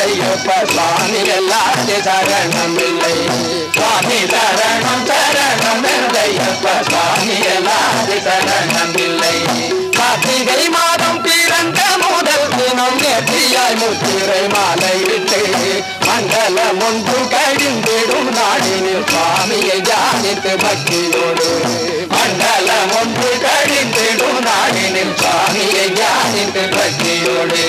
ஐயப்ப சுவாமி எல்லாது சரணம் இல்லை. சுவாமி சரணம் சரணம் ஐயப்ப சுவாமி எல்லாது சரணம் இல்லை. கார்த்திகை மாதம் பிறந்த முதல் தினம் நெற்றியாய் முத்திரை மாலையிட்டு மண்டலம் ஒன்று கழிந்திடும் நாளினில் சுவாமியை தியானித்து பக்தியோடு மண்டலம் ஒன்று கழிந்திடும் நாளினில் சுவாமியை தியானித்து பக்தியோடு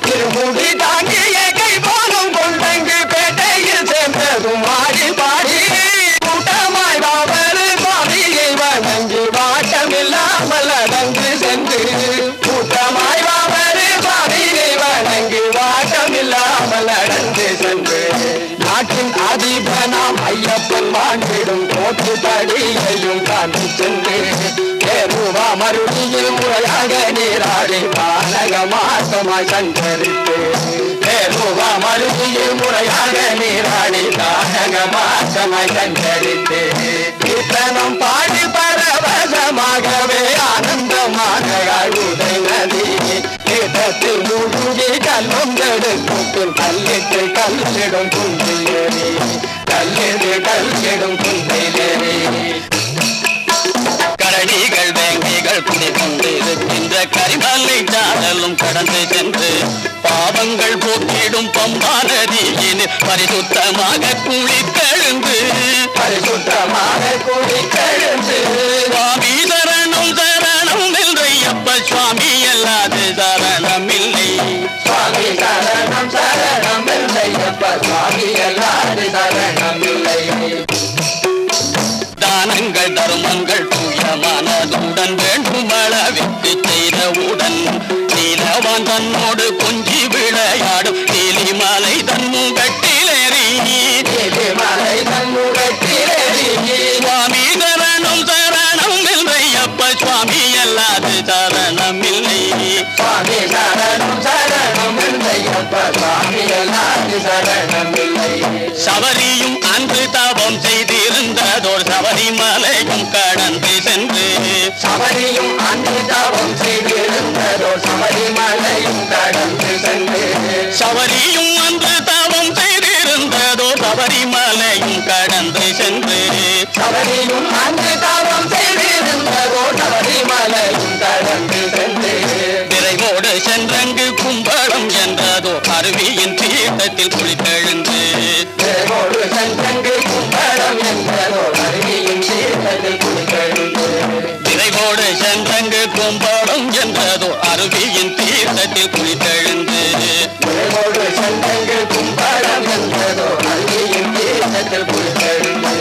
திருமுடி தாங்கிய கை போலும் கொண்டங்கு பேட்டையில் சேர்ந்ததும் ஆடி பாடி கூட்டமாய் பாவரு சுவாமியை வணங்கி வாட்டமில்லாமல் அடங்கு சென்று கூட்டமாய் பாவரு சுவாமியை வணங்கி வாட்டமில்லாமல் அடங்கு சென்று நாட்டின் அதிபனாம் ஐயப்பன் வாழ்ந்திடும் கோட்டு படியையும் காண்பு சென்று தேருவா மருளியில் முறையாக நீராடி பானக மாசமாய் சஞ்சரித்து தேருவா மருளியில் முறையாக நீராடி பானக மாசமாய் சஞ்சரித்து கீர்த்தனம் பாடி பரவசமாகவே ஆனந்தமாக அழுதை நதி தீர்த்தத்தில் மூழ்கி கல்லொந்தெடுக்கும் கல்லிட்டு கல்லிடும் குந்திலேறி கல்லிடு கல்லிடும் குந்திலேறி கரடிகள் வேங்கைகள் குடிக்கொண்டு இருக்கின்ற கரிமலை சாடலும் கடந்து சென்று பாவங்கள் போக்கிடும் பம்பா நதியின் பரிசுத்தமாக குளிக்கெழுந்து பரிசுத்தமாக குளிக்கெழுந்து சுவாமி சரணம் சரணம் என்றையப்ப சுவாமி எல்லாது சரணம் இல்லை. சுவாமி சரணம் சரணம் என்றையப்ப சுவாமி எல்லாது சரணம் இல்லை. தானங்கள் தருமங்கள் தூயமானதுடன் வேண்டும் அளவிற்கு செய்தவுடன் நீலவான் தன்னோடு கொஞ்சி விளையாடும் நீலிமலை தன்முகட்டிலேறி நீலிமலை தன்முகட்டிலேறி சுவாமி சரணம் சரணம் என்றையப்ப சுவாமி எல்லாது சரணம் இல்லை. சுவாமி சரணம் சரணம் என்றையப்ப சுவாமி எல்லாது சரணம் இல்லை. சபரியும் அன்று தவம் செய்திருந்ததோர் சபரிமலையும் கடந்து சென்று சபரியும் அன்று தவம் செய்திருந்ததோர் சபரிமலையும் கடந்து சென்று சபரியும் அன்று தவம் செய்திருந்ததோர் சபரிமலையும் கடந்து சென்று சபரியும் அன்று தவம் செய்திருந்ததோர் சபரிமலையும் கடந்து சென்று விரைவோடு சென்றங்கு கும்பளம் என்றதோ அருவியின் தீர்த்தத்தில் குளித்தெழுந்து விரைவோடு சென்றங்கு கும்பளம் என்றதோ அருவியின் தீர்த்தத்தில் குளித்தெழுந்து விரைவோடு சென்றங்கு கும்பளம் என்றதோ அருவியின் தீர்த்தத்தில் குளித்தெழுந்து விரைவோடு சென்றங்கு கும்பளம் என்றதோ அருவியின் தீர்த்தத்தில் குளித்தெழுந்து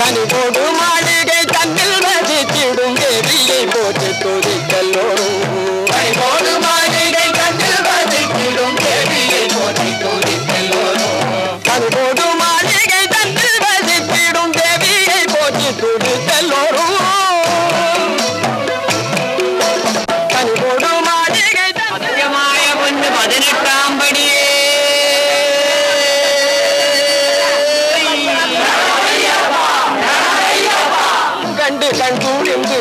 கனிவோடு மாளிகை தன்னில் வசித்திடும் தேவியை போட்டு துதிக்கல்லோடும் கனிவோடு மாளிகை தன்னில் வசித்திடும் தேவியை போட்டு துதிக்கல்லோடும் கனிவோடு மாளிகை தன்னில் வசித்திடும் தேவியை போட்டு துதிக்கல்லோடும் கனிவோடு மாளிகை சத்தியமாய ஒன்று 18ஆம் படியே கண்டு கண் கூடிந்து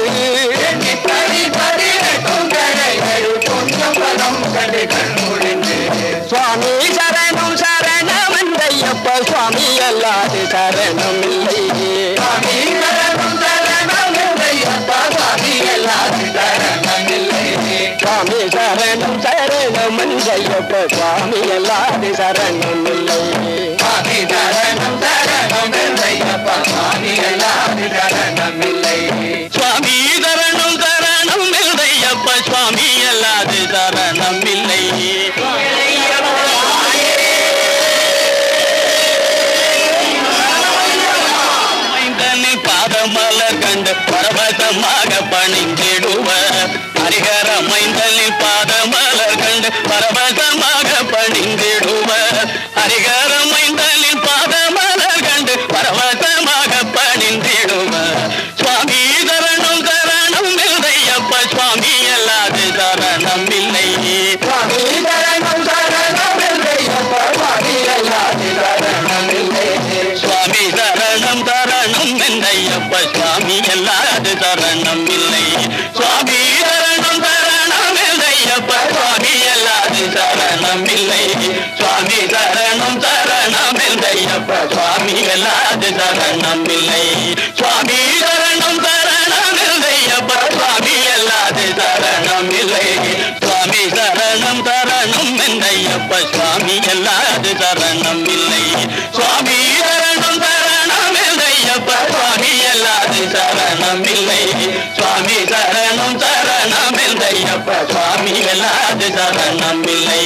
சுவாமி சரணம் சரணம் என்றையப்ப சுவாமி எல்லாது சரணம் இல்லை. சுவாமி சரணம் சரணம் என்றையப்ப சுவாமி எல்லாது சரணம் இல்லை. சுவாமி சரணம் சரணம் என்றையப்ப சுவாமி எல்லாது சரணம் இல்லை. சுவாமி சரணம் சரணம் என்றையப்ப சுவாமி எல்லாது சரணம் இல்லை. சுவாமி சரணம் சரணம் என்றையப்ப சுவாமி எல்லாது சரணம் இல்லை. பாதமலர் கண்டு பரவசமாக பணிந்திடுவ ஹரிஹர மைந்தலில் பாதமலர் கண்டு பரவசமாக பணிந்திடுவ ஹரிஹர மைந்தலில் பாதமலர் கண்டு பரவசமாக பணிந்திடுவ சுவாமி அல்லாது சரணம் இல்லை சுவாமி சரணம் சரணம் இல்லையப்பா சுவாமி அல்லாது சரணம் இல்லை சுவாமி சரணம் சரணம் என்றையப்பா சுவாமி அல்லாது சரணம் இல்லை சுவாமி சரணம் சரணம் என்றையப்பா சுவாமி அல்லாது சரணம் இல்லை சுவாமி சரணம் சரணம் என்றையப்பா சுவாமி அல்லாது சரணம் இல்லை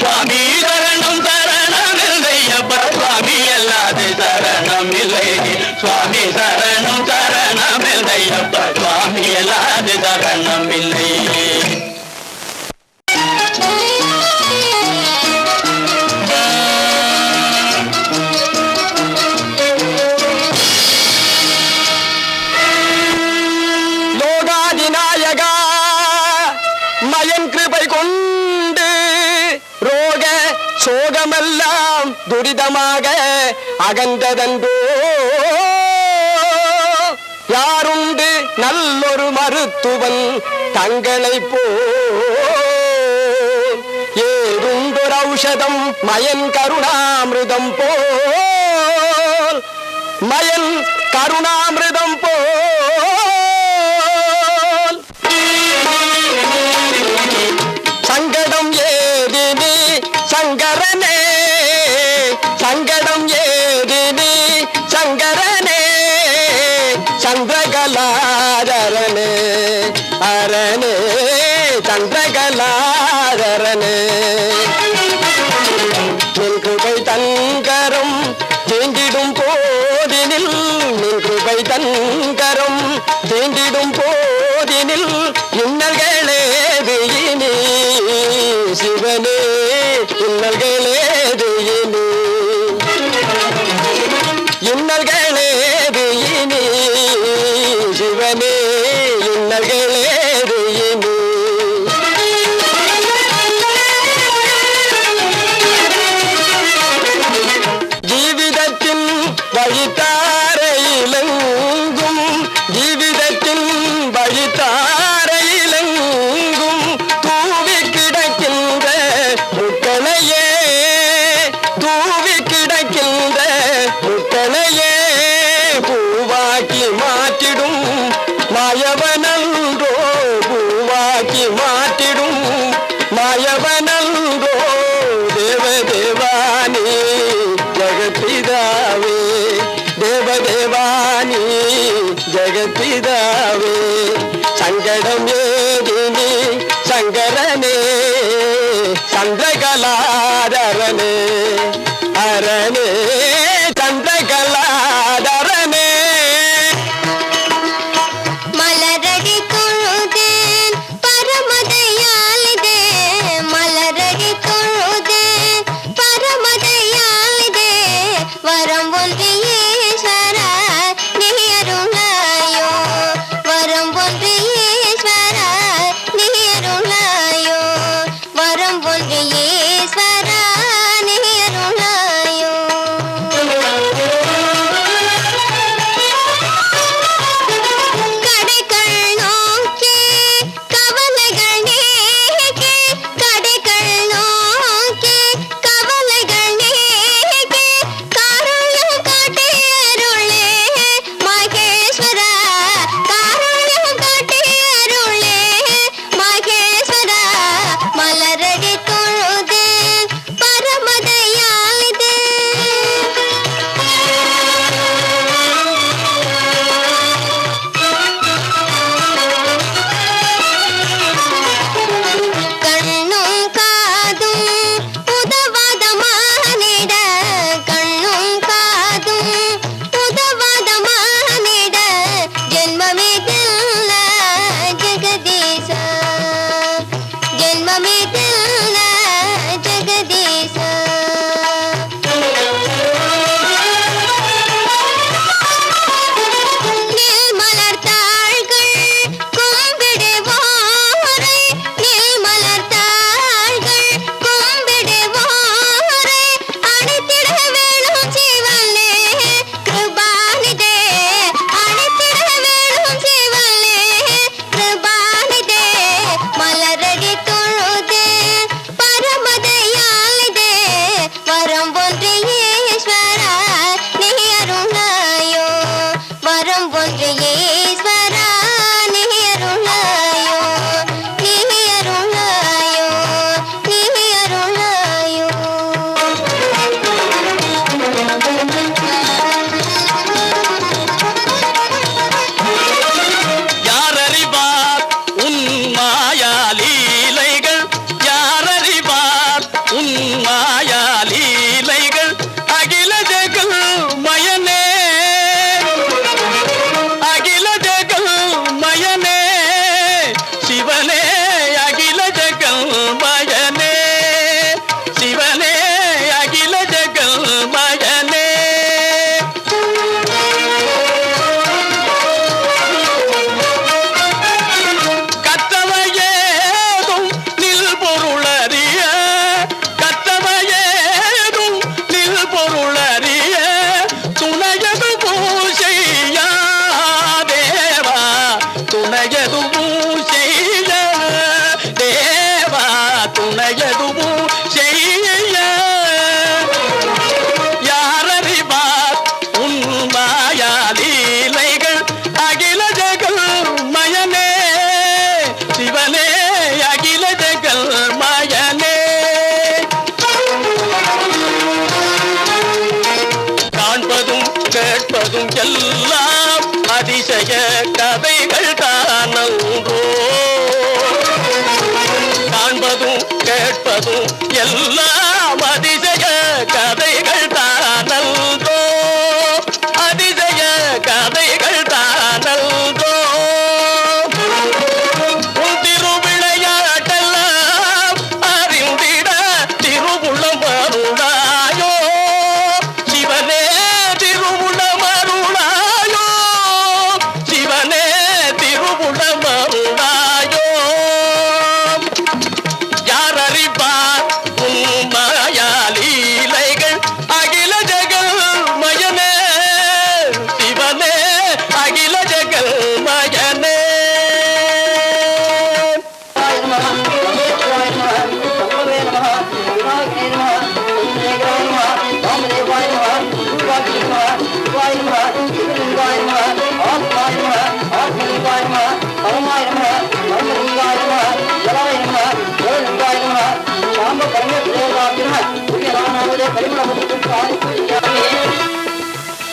சுவாமி சரணம் சரணம் என்றையப்பா சுவாமி அல்லாது சரணம் இல்லை சுவாமி சரணம் சரணம் என்றையப்பா சுவாமி அல்லாது சரணம் இல்லை சோகமெல்லாம் துரிதமாக அகன்றதன்றோ யாருண்டு நல்லொரு மருத்துவன் தங்களை போ ஏதுண்டொரு ஔஷதம் மயன் கருணாமிருதம் போல் மயன் கருணாமிருதம் போல் சங்கடம் ஏதினி சங்கரனே சங்கடம் ஏதினி சங்கரனே சந்திரகலாரனே அரனே சந்திரகலாரனே நின் கிருபை தங்கரம் தீண்டிடும் போதினில் நின் கிருபை தங்கரம் தீண்டிடும் போதினில் இன்னல்களேது இனி சிவனே இன்னல்களேது இனி இன்னல்களேது இனி சிவனே இன்னல்களேது இனி ஜீவிதத்தின் வழித்தாரையிலெங்கும் ஜீவிதத்தின் வழித்தாரையிலெங்கும் தூவி கிடக்கின்ற முக்களையே தூவி கிடக்கின்ற முக்களையே பூவாக்கி மாற்றிடும் மாயவனன்றோ பூவாக்கி மாற்றிடும் மாயவனன்றோ தேவதேவானி ஜெகத்பிதாவே தேவதேவானி ஜெகத்பிதாவே சங்கடம் ஏதினி சங்கரனே சந்திரகலாதரனே அரனே சந்திரகலாதரனே மலரடி தொழுதேன் பரமதயாளிதே மலரடி தொழுதேன் பரமதயாளிதே வரம் ஒன்று ஈஸ்வரா நீ அருளாயோ வரம் ஒன்று ஈஸ்வரா நீ அருளாயோ வரம் ஒன்று ஈஸ்வரா நீ அருளாயோ கடைகள் நோக்கி கவலைகள் நீக்கி கடைகள் நோக்கி கவலைகள் நீக்கி காருண்யம் காட்டி அருளே மகேஸ்வரா காருண்யம் காட்டி அருளே மகேஸ்வரா மலரடி தொழுதேன் பரமதயாளிதே கண்ணும் காதும் உதவாத மானிட கண்ணும் காதும் உதவாத மானிட ஜென்மமிதில்ல ஜெகதீச ஜென்மமிதில்ல ஜெகதீச நில் மலர்த்தாள்கள் கும்பிடுவோரை நில் மலர்த்தாள்கள் கும்பிடுவோரை அணைத்திட வேணும் சிவனே கிருபாநிதே அணைத்திட வேணும் சிவனே கிருபாநிதே மலரடி தொழுதே பார்ப்பதும் கேட்பதும் எல்லாம் அதிசய கதைகள் தானல்தோ, அதிசய கதைகள் தானல்தோ. திருவிளையாட்டெல்லாம் அறிந்திட திருவுளம் அருளாயோ சிவனே, திருவுளம் அருளாயோ சிவனே, திருவுளம் அருளாயோ. யார் அறிவார் உன் மாயாலீலைகள் அகில ஜெகல் மயனே, சிவனே அகில ஜெகல் மயனே.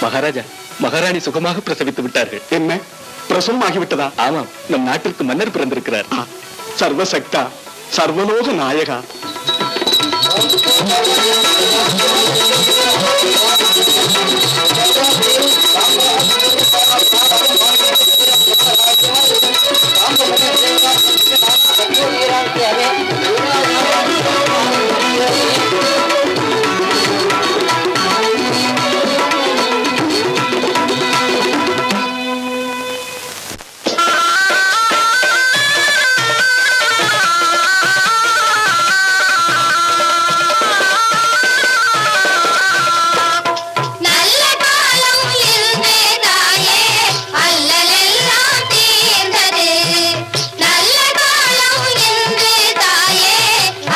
மகாராஜா, மகாராணி சுகமாக பிரசவித்து விட்டார்கள். என்ன பிரசவமாகிவிட்டதா? ஆமாம், நம் நாட்டிற்கு மன்னர் பிறந்திருக்கிறார். சர்வசக்தா, சர்வலோக நாயகா. நல்ல காலம் இருந்தே தாயே, அல்லலெல்லாம் தீர்ந்தது. நல்ல காலம் இருந்தே தாயே,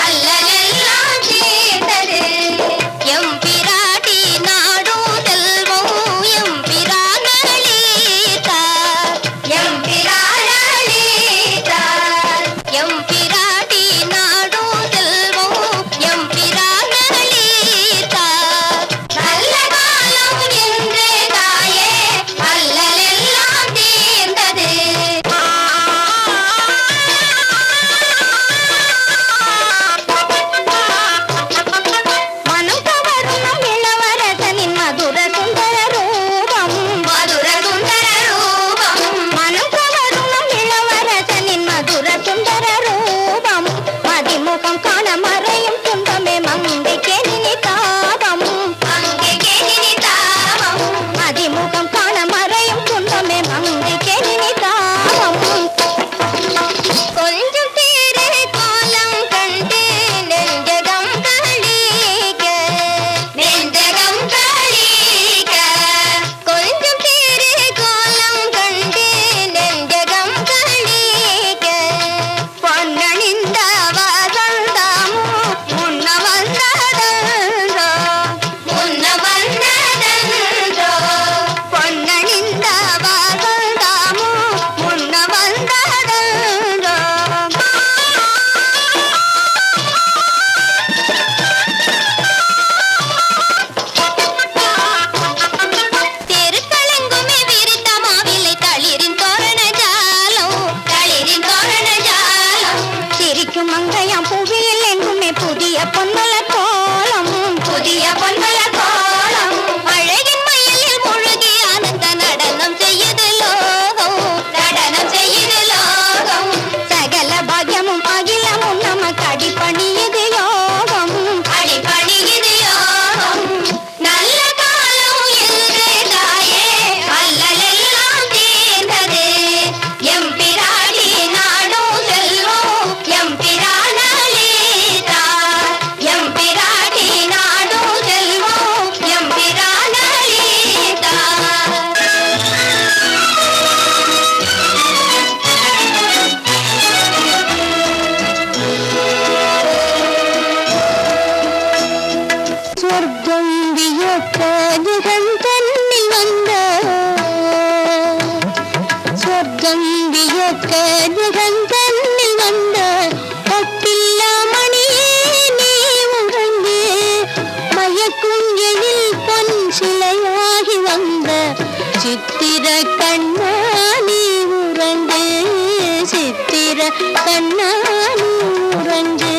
அல்லலெல்லாம் தீர்ந்தது. எம் பிராட்டி நாடும் செல்வம் எம் பிரானளித்தார், எம் பிரானளித்தார். எம் பிராட்டி நாடும் செல்வம் எம் பிரானளித்தார். நல்ல காலம் என்றே தாயே, அல்லலெல்லாம் தீர்ந்தது. மனம் கவரும் நம் இளவரசனின் மதுர சுந்தர ரூபம், மதுர சுந்தர ரூபம். மனம் கவரும் நம் இளவரசனின் மதுர சுந்தர ரூபம். மதிமுகம் காண மறையும் துன்பமே மங்கைக்கே நினைத்தாபம், மங்கைக்கே நினைத்தாபம். மதிமுகம் காண மறையும் துன்பமே மங்கைக்கே நினைத்தாபம். கொஞ்சம் தீரே கோலம் கண்டு நெஞ்சகம் கழிக, நெஞ்சகம் கழிக. கொஞ்சம் தீரே கோலம் கண்டு நெஞ்சகம் கழிக. பொன்னணிந்த வசந்தமோ முன்ன வந்ததன்றோ, முன்ன வந்ததன்றோ. பொன்னணிந்த வசந்தமோ முன்ன வந்ததன்றோ. தெருக்களெங்குமே விரித்த மாவிலை தளிரின் தோரண ஜாலம், தளிரின் தோரண ஜாலம். சிரிக்கும் மங்கையாம் புவியில் எங்குமே புதிய பொன்மலர் கோலம், புதிய பொன்மலர் கோலம். அழகின் மயிலில் முழுகி ஆனந்த நடனம் செய்யுது லோகம், நடனம் செய்யுது லோகம். சகல பாக்கியமும் அகிலமும் நமக்கு அடிபணியுது யோகம், அடிபணியுது யோகம். நல்ல காலம் என்றே தாயே, அல்லலெல்லாம் தீர்ந்தது. எம் பிராட்டி நாடும் செல்வம் எம் பிரானளித்தார், எம் பிராட்டி நாடும் செல்வம் எம் பிரானளித்தார். சொர்க்கம் வியக்க ஜெகன் தன்னில் வந்த, சொர்க்கம் வியக்க ஜெகன் தன்னில் வந்த பட்டில்லா மணியே நீ உறங்கு. மயக்கும் எழில் பொன் சிலையாகி வந்த சித்திர கண்ணா நீ உறங்கு, சித்திர கண்ணா நீ உறங்கு.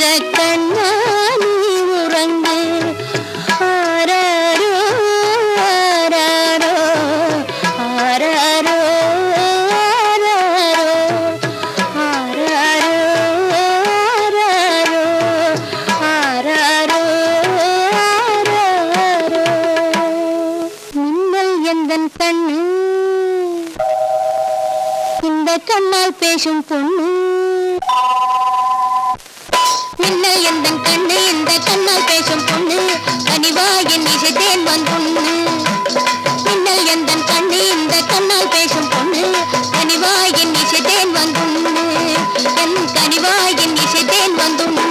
கண்ணா நீ உறங்கு ஆராரோ ஆராரோ ஆராரோ ஆராரோ ஆராரோ ஆராரோ மின்னல் எந்தன் கண்ணு இந்த கண்ணால் பேசும் பொண்ணு மின்னல் எந்தன் கண்ணு இந்த கண்ணால் பேசும் பொண்ணு கனிவாயின் இசைத்தேன் வந்துண்ணு மின்னல் எந்தன் கண்ணு இந்த கண்ணால் பேசும் பொண்ணு கனிவாயின் இசைத்தேன் வந்துண்ணு என் கனிவாயின் இசைத்தேன் வந்துண்ணு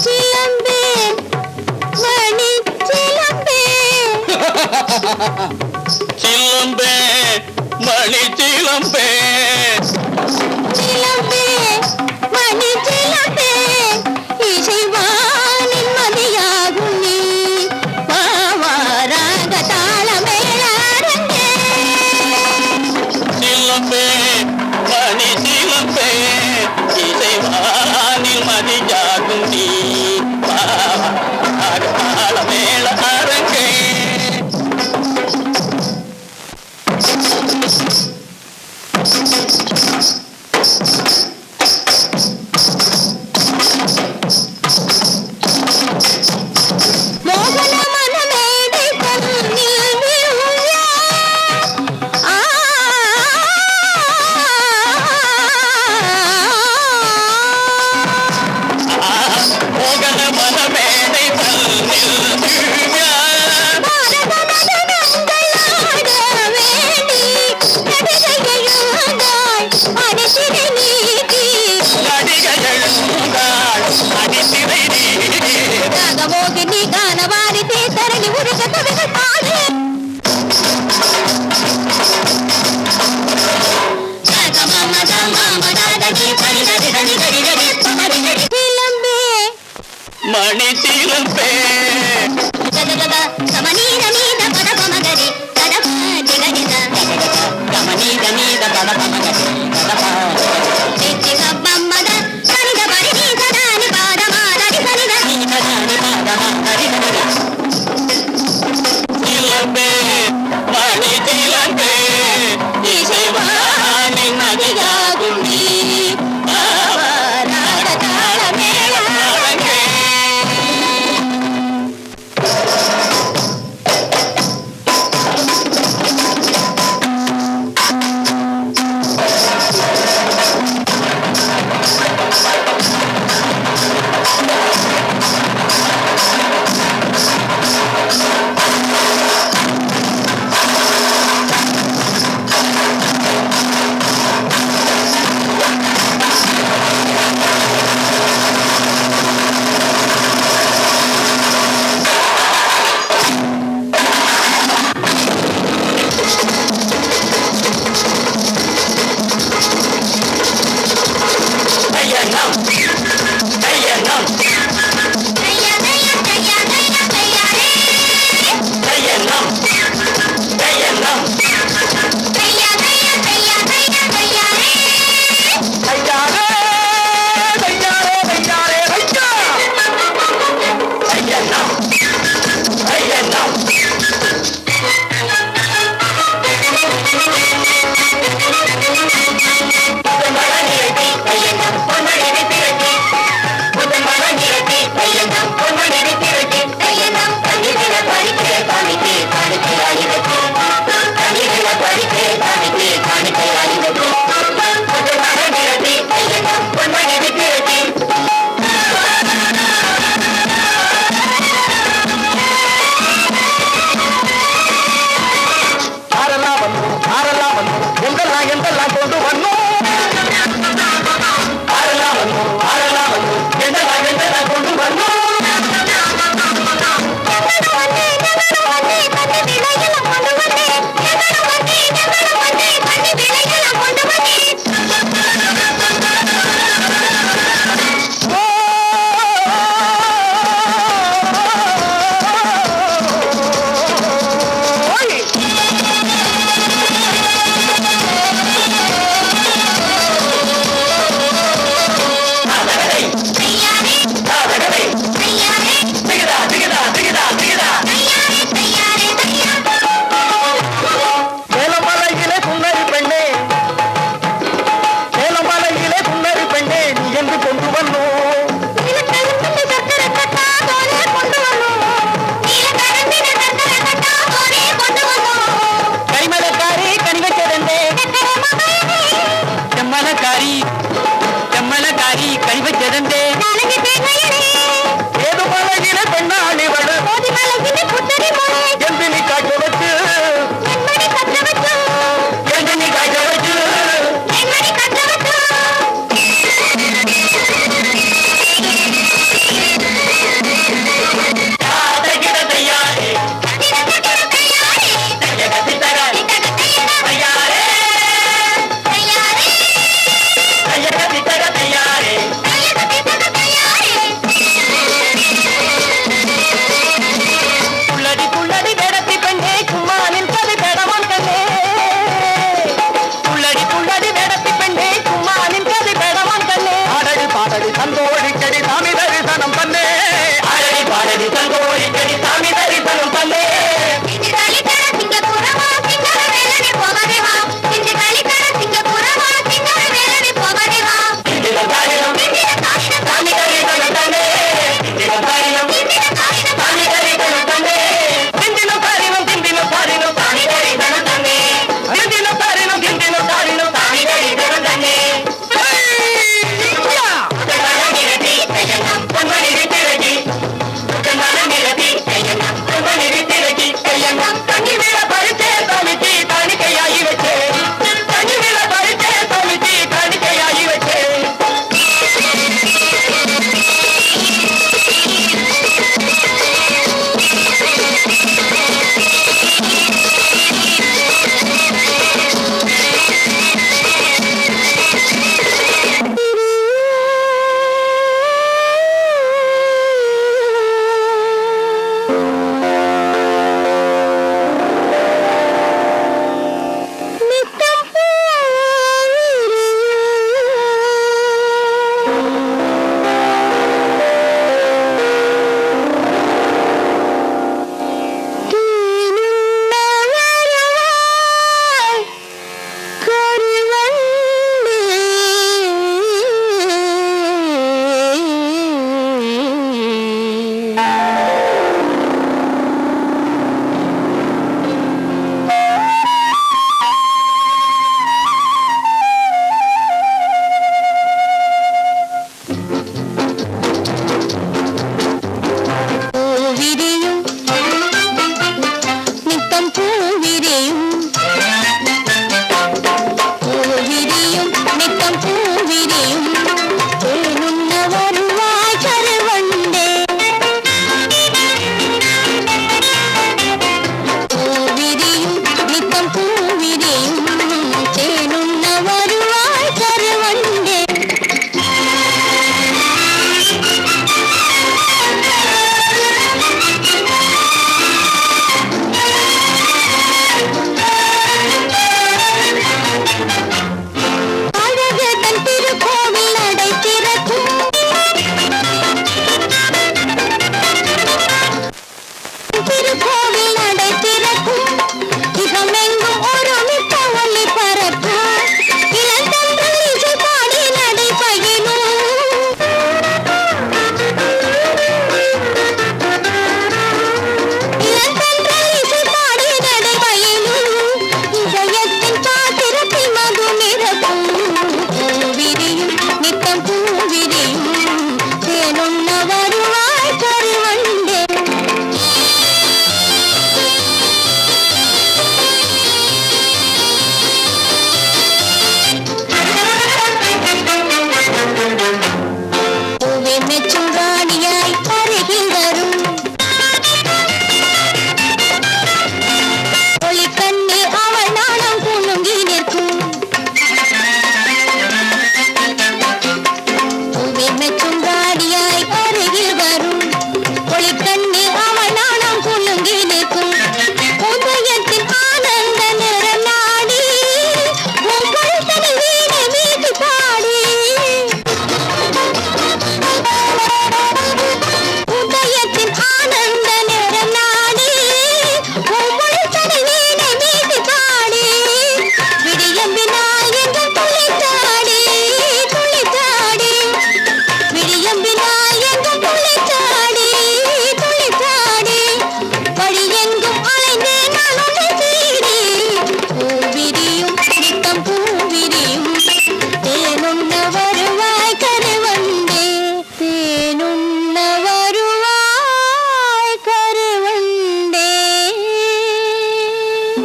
சிலம்பே மணி சிலம்பே சிலம்பே மணி சிலம்பே இசைவானின் மதியாகும் நீ பாவாராக தாளமேளரங்கே சிலம்பே மணி சிலம்பே இசைவானில் மதியாகும் நீ பாவாராக தாளமேள அரங்கே மோகன மனமேடை தன்னில் விழுயா சிலம்பே